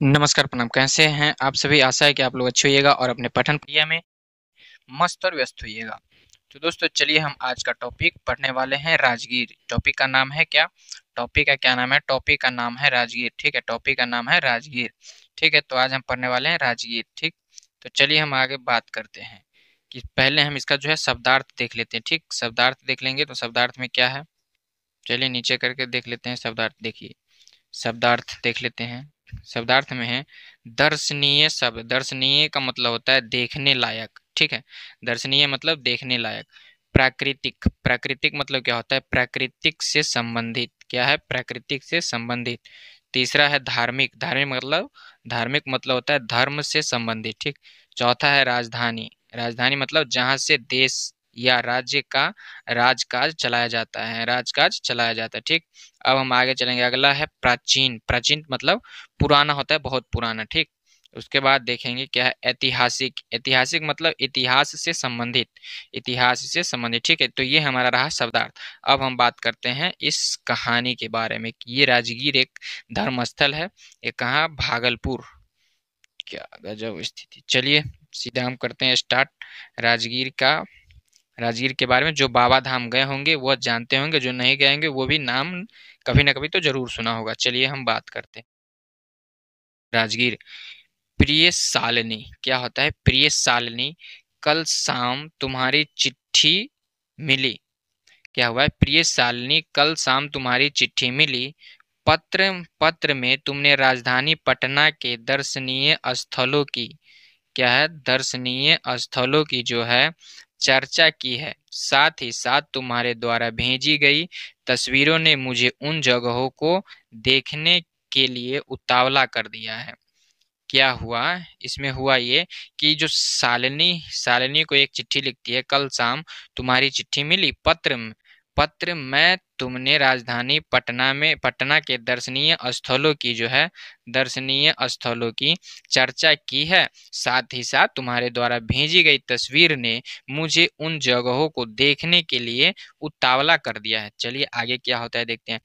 नमस्कार, प्रणाम। कैसे हैं आप सभी? आशा है कि आप लोग अच्छे होइएगा और अपने पठन क्रिया में मस्त और व्यस्त होइएगा। तो दोस्तों चलिए हम आज का टॉपिक पढ़ने वाले हैं राजगीर। टॉपिक का नाम है क्या? टॉपिक का क्या नाम है? टॉपिक का नाम है राजगीर। ठीक है, टॉपिक का नाम है राजगीर। ठीक है, तो आज हम पढ़ने वाले हैं राजगीर। ठीक, तो चलिए हम आगे बात करते हैं कि पहले हम इसका जो है शब्दार्थ देख लेते हैं। ठीक, शब्दार्थ देख लेंगे तो शब्दार्थ में क्या है, चलिए नीचे करके देख लेते हैं। शब्दार्थ देखिए, शब्दार्थ देख लेते हैं। शब्दार्थ में है दर्शनीय शब्द। दर्शनीय का मतलब होता है देखने लायक। ठीक है, दर्शनीय मतलब देखने लायक। प्राकृतिक, प्राकृतिक मतलब क्या होता है? प्राकृतिक से संबंधित। क्या है? प्राकृतिक से संबंधित। तीसरा है धार्मिक। धार्मिक मतलब होता है धर्म से संबंधित। ठीक। चौथा है राजधानी। राजधानी मतलब जहां से देश या राज्य का राजकाज चलाया जाता है, राजकाज चलाया जाता है। ठीक। अब हम आगे चलेंगे। अगला है प्राचीन। प्राचीन मतलब पुराना होता है, बहुत पुराना। ठीक। उसके बाद देखेंगे क्या है ऐतिहासिक। ऐतिहासिक मतलब इतिहास से संबंधित, इतिहास से संबंधित। ठीक है, तो ये हमारा रहा शब्दार्थ। अब हम बात करते हैं इस कहानी के बारे में कि ये राजगीर एक धर्मस्थल है। ये कहाँ? भागलपुर। क्या गजब स्थिति। चलिए सीधा हम करते हैं स्टार्ट राजगीर का। राजगीर के बारे में जो बाबा धाम गए होंगे वो जानते होंगे, जो नहीं गए होंगे वो भी नाम कभी ना कभी तो जरूर सुना होगा। चलिए हम बात करते हैं राजगीर। प्रिय शालिनी, क्या होता है? प्रिय शालिनी, कल शाम तुम्हारी चिट्ठी मिली। क्या हुआ है? प्रिय शालिनी, कल शाम तुम्हारी चिट्ठी मिली। पत्र पत्र में तुमने राजधानी पटना के दर्शनीय स्थलों की, क्या है? दर्शनीय स्थलों की जो है चर्चा की है। साथ ही साथ तुम्हारे द्वारा भेजी गई तस्वीरों ने मुझे उन जगहों को देखने के लिए उतावला कर दिया है। क्या हुआ इसमें? हुआ ये कि जो शालिनी, शालिनी को एक चिट्ठी लिखती है, कल शाम तुम्हारी चिट्ठी मिली पत्र में तुमने राजधानी पटना में, पटना के दर्शनीय स्थलों की जो है, दर्शनीय स्थलों की चर्चा की है। साथ ही साथ तुम्हारे द्वारा भेजी गई तस्वीर ने मुझे उन जगहों को देखने के लिए उतावला कर दिया है। चलिए आगे क्या होता है देखते हैं।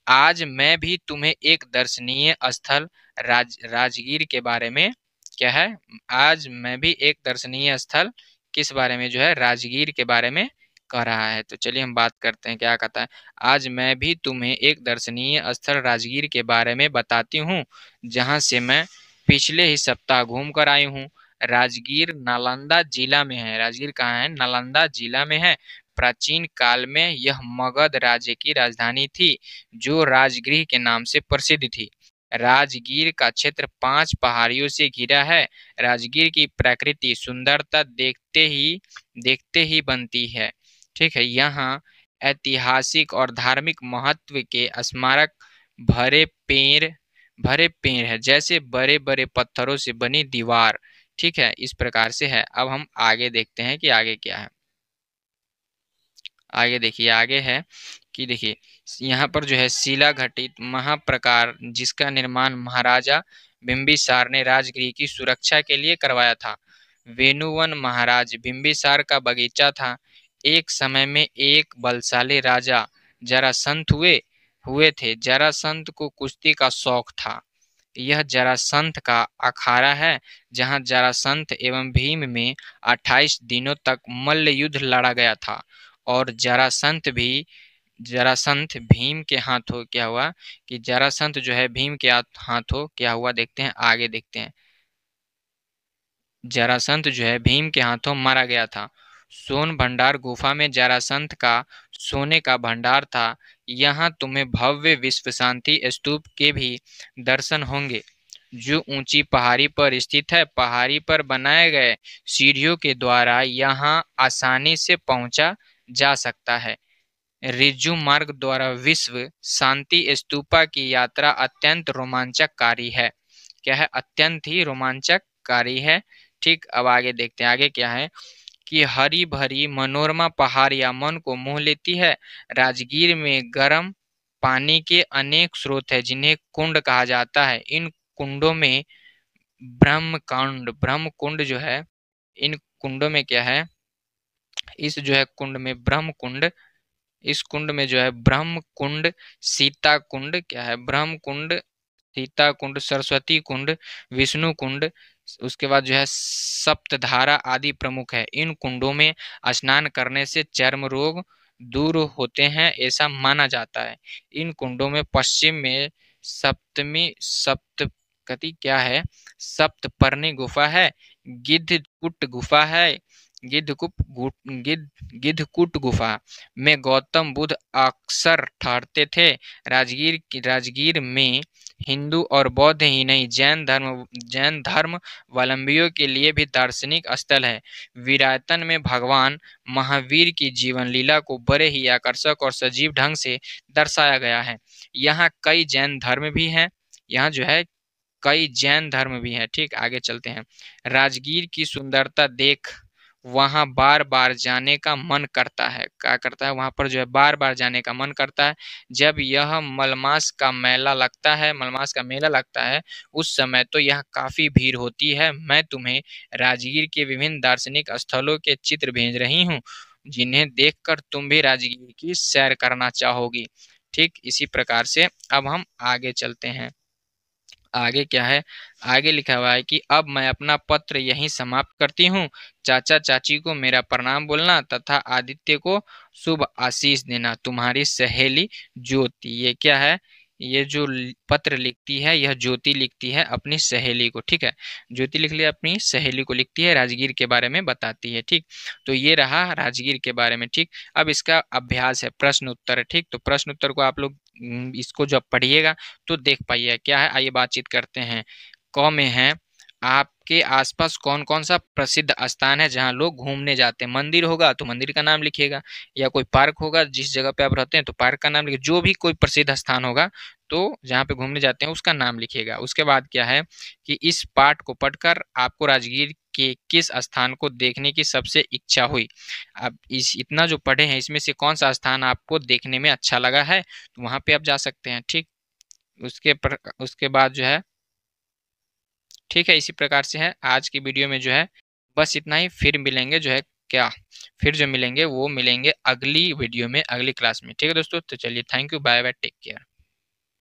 आज मैं भी तुम्हें एक दर्शनीय स्थल राजगीर के बारे में, क्या है? आज मैं भी एक दर्शनीय स्थल किस बारे में जो है? राजगीर के बारे में कह रहा है। तो चलिए हम बात करते हैं क्या कहता है। आज मैं भी तुम्हें एक दर्शनीय स्थल राजगीर के बारे में बताती हूँ, जहाँ से मैं पिछले ही सप्ताह घूम कर आई हूँ। राजगीर नालंदा जिला में है। राजगीर कहाँ है? नालंदा जिला में है। प्राचीन काल में यह मगध राज्य की राजधानी थी, जो राजगृह के नाम से प्रसिद्ध थी। राजगीर का क्षेत्र 5 पहाड़ियों से घिरा है। राजगीर की प्रकृति सुंदरता देखते ही बनती है। ठीक है, यहाँ ऐतिहासिक और धार्मिक महत्व के स्मारक भरे पेड़ भरे पेड़ है, जैसे बड़े बड़े पत्थरों से बनी दीवार। ठीक है, इस प्रकार से है। अब हम आगे देखते हैं कि आगे क्या है। आगे देखिए, आगे है कि देखिए यहाँ पर जो है शिला घटित महाप्रकार, जिसका निर्माण महाराजा बिंबिसार ने राजगृह की सुरक्षा के लिए करवाया था। वेणुवन महाराज बिंबिसार का बगीचा था। एक समय में एक बलशाली राजा जरासंध हुए हुए थे। जरासंध को कुश्ती का शौक था। यह जरासंध का अखाड़ा है, जहां जरासंध एवं भीम में 28 दिनों तक मल्ल युद्ध लड़ा गया था। और जरासंध भीम के हाथों क्या हुआ कि जरासंध जो है भीम के हाथों क्या हुआ, देखते हैं आगे देखते हैं। जरासंध जो है भीम के हाथों मारा गया था। सोन भंडार गुफा में जरासंध का सोने का भंडार था। यहाँ तुम्हें भव्य विश्व शांति स्तूप के भी दर्शन होंगे, जो ऊंची पहाड़ी पर स्थित है। पहाड़ी पर बनाए गए सीढ़ियों के द्वारा यहाँ आसानी से पहुंचा जा सकता है। रिज्जू मार्ग द्वारा विश्व शांति स्तूपा की यात्रा अत्यंत रोमांचकारी है। क्या है? अत्यंत ही रोमांचकारी है। ठीक, अब आगे देखते हैं आगे क्या है कि हरी भरी मनोरमा पहाड़ियां मन को मोह लेती है। राजगीर में गर्म पानी के अनेक स्रोत है, जिन्हें कुंड कहा जाता है। इन कुंडों में ब्रह्म कुंड जो है, इन कुंडों में क्या है, इस जो है कुंड में ब्रह्म कुंड, इस कुंड में जो है ब्रह्म कुंड, सीता कुंड, क्या है? ब्रह्म कुंड, सीता कुंड, सरस्वती कुंड, विष्णु कुंड, उसके बाद जो है सप्तधारा आदि प्रमुख है। इन कुंडों में स्नान करने से चर्म रोग दूर होते हैं ऐसा माना जाता है। इन कुंडों में पश्चिम में सप्तकति क्या है, सप्तपर्णी गुफा है, गिद्धकूट गुफा है, गिद्धकूट गुफा में गौतम बुद्ध अक्सर ठहरते थे। राजगीर में हिंदू और बौद्ध ही नहीं, जैन धर्मावलंबियों के लिए भी दार्शनिक स्थल है। वीरायतन में भगवान महावीर की जीवन लीला को बड़े ही आकर्षक और सजीव ढंग से दर्शाया गया है। यहाँ कई जैन धर्म भी हैं। यहाँ जो है कई जैन धर्म भी हैं। ठीक, आगे चलते हैं। राजगीर की सुंदरता देख वहां बार बार जाने का मन करता है। क्या करता है, वहां पर जो है बार बार जाने का मन करता है। जब यह मलमास का मेला लगता है उस समय तो यह काफी भीड़ होती है। मैं तुम्हें राजगीर के विभिन्न दार्शनिक स्थलों के चित्र भेज रही हूँ, जिन्हें देखकर तुम भी राजगीर की सैर करना चाहोगी। ठीक, इसी प्रकार से अब हम आगे चलते हैं। आगे क्या है, आगे लिखा हुआ है कि अब मैं अपना पत्र यहीं समाप्त करती हूँ। चाचा चाची को मेरा प्रणाम बोलना तथा आदित्य को शुभ आशीष देना। तुम्हारी सहेली ज्योति। ये क्या है, ये जो पत्र लिखती है यह ज्योति लिखती है अपनी सहेली को। ठीक है, ज्योति लिख लिया, अपनी सहेली को लिखती है, राजगीर के बारे में बताती है। ठीक, तो ये रहा राजगीर के बारे में। ठीक, अब इसका अभ्यास है, प्रश्न उत्तर है। ठीक, तो प्रश्न उत्तर को आप लोग इसको जब पढ़िएगा तो देख पाइए क्या है। आइए बातचीत करते हैं। क में है, आपके आसपास कौन कौन सा प्रसिद्ध स्थान है जहां लोग घूमने जाते हैं। मंदिर होगा तो मंदिर का नाम लिखिएगा, या कोई पार्क होगा जिस जगह पे आप रहते हैं तो पार्क का नाम लिखिए। जो भी कोई प्रसिद्ध स्थान होगा तो जहाँ पे घूमने जाते हैं उसका नाम लिखिएगा। उसके बाद क्या है कि इस पाठ को पढ़कर आपको राजगीर के किस स्थान को देखने की सबसे इच्छा हुई। अब इस इतना जो पढ़े हैं इसमें से कौन सा स्थान आपको देखने में अच्छा लगा है तो वहां पे आप जा सकते हैं। ठीक, उसके बाद जो है, ठीक है, इसी प्रकार से है आज की वीडियो में जो है बस इतना ही। फिर मिलेंगे जो है क्या, फिर जो मिलेंगे वो मिलेंगे अगली वीडियो में, अगली क्लास में। ठीक है दोस्तों, तो चलिए, thank you, bye bye, take care.